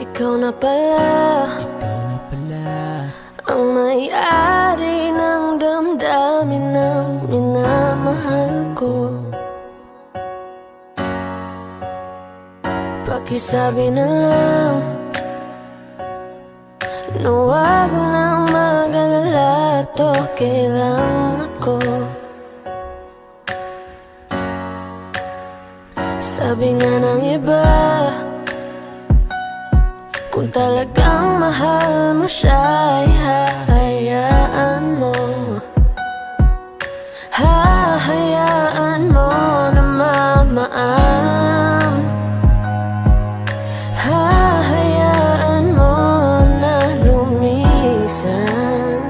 Ikaw na pala ang may-ari ng damdamin ng minamahal ko. Pakisabi na lang na huwag nang mag-alala, to okay lang ako. Sabi nga ng iba, kung talagang mahal mo siya ay hahayaan mo. Hahayaan mo na mamaalam. Hahayaan mo na lumisan.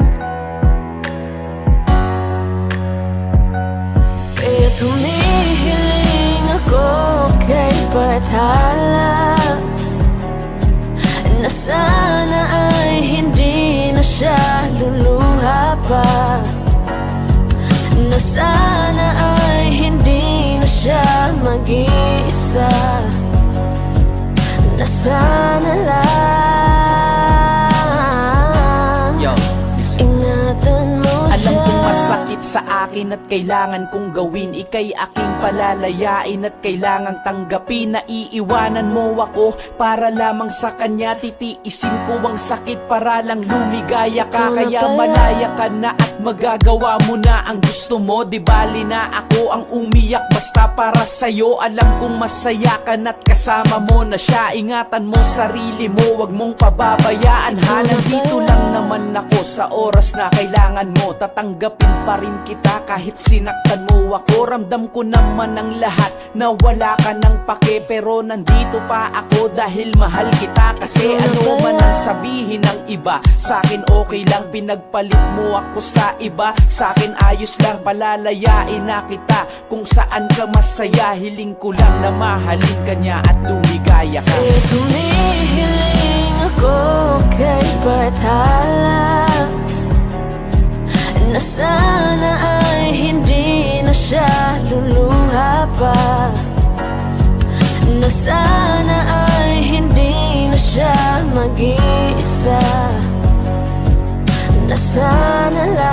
Kaya tumihiling ako kay Bathala na sana ay hindi na siya luluha pa, na sana ay hindi na siya mag-iisa, na sana lang ingatan mo siya. Alam kong masakit sa akin at kailangan kong gawin, ika'y aking palalayain at kailangang tanggapin na iiwanan mo ako para lamang sa kanya. Titiisin ko ang sakit para lang lumigaya ka. Kaya malaya ka na at magagawa mo na ang gusto mo. Di bali na ako ang umiyak basta para sa'yo. Alam kong masaya ka na't kasama mo na siya. Ingatan mo sarili mo, wag mong pababayaan ha. Nandito lang naman ako sa oras na kailangan mo. Tatanggapin pa rin kita kahit sinaktan mo ako. Ramdam ko naman ang lahat na wala ka ng pake, pero nandito pa ako dahil mahal kita. Kasi ano man ang sabihin ng iba, sa'kin okay lang. Pinagpalit mo ako sa iba, sa'kin ayos lang. Palalayain na kita kung saan ka masaya. Hiling ko lang na mahalin ka niya at lumigaya ka. Kaya tumihiling ako kay Bathala na sana ay hindi na siya luluha pa, na sana ay hindi na siya mag-iisa, na sana lang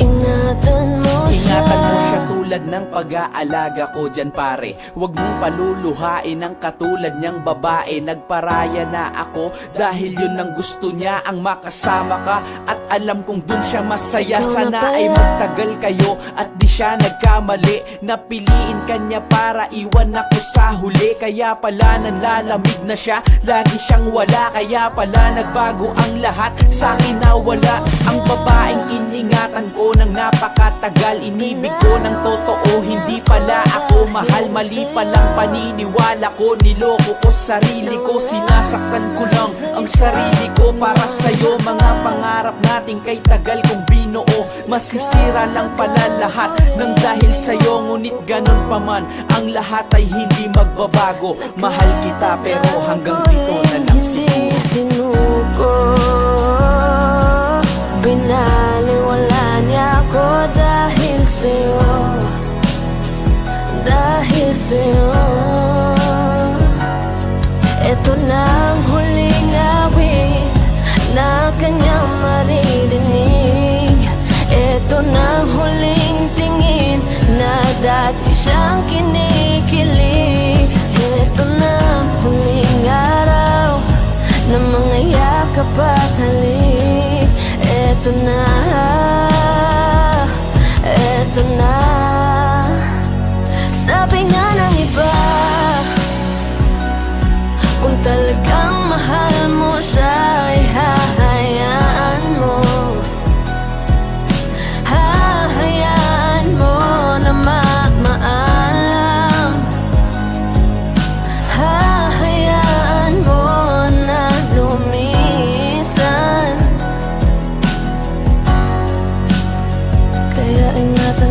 ingatan mo siya. Ingatan mo siya tulad ng pag-aalaga ko dyan pare. Huwag mong paluluhain ang katulad niyang babae. Nagparaya na ako dahil yun ang gusto niya, ang makasama ka. At alam kong dun siya masaya. Sana ay magtagal kayo at di siya nagkamali. Napiliin ka niya para iwan ako sa huli. Kaya pala nanlalamig na siya, lagi siyang wala. Kaya pala nagbago ang lahat, sa'kin na wala. Ang babaeng iningatan ko ng napakatagal. Inibig ko ng totoo, hindi pala ako mahal. Mali palang paniniwala ko, niloko ko sarili ko. Sinasaktan ko lang ang sarili ko para sa'yo. Mga pangarap natin kay tagal kong binuo, masisira lang pala lahat ng dahil sa'yo. Ngunit ganun pa man, ang lahat ay hindi magbabago. Mahal kita pero hanggang dito na lang siguro. Sinuko, binaliwala niya ako dahil sa'yo, dahil sa'yo. Ito na ang huling awit na kanyang maririnig. Ito na ang huling tingin na dati siyang kinikilig. Ito na ang huling araw na mga yakap at halik. Ito na, ito na. Sabi nga ng iba, kung talagang mahal mo siya ay hahayaan mo. Hahayaan mo na magmaalam. Hahayaan mo na lumisan. Kaya ingatan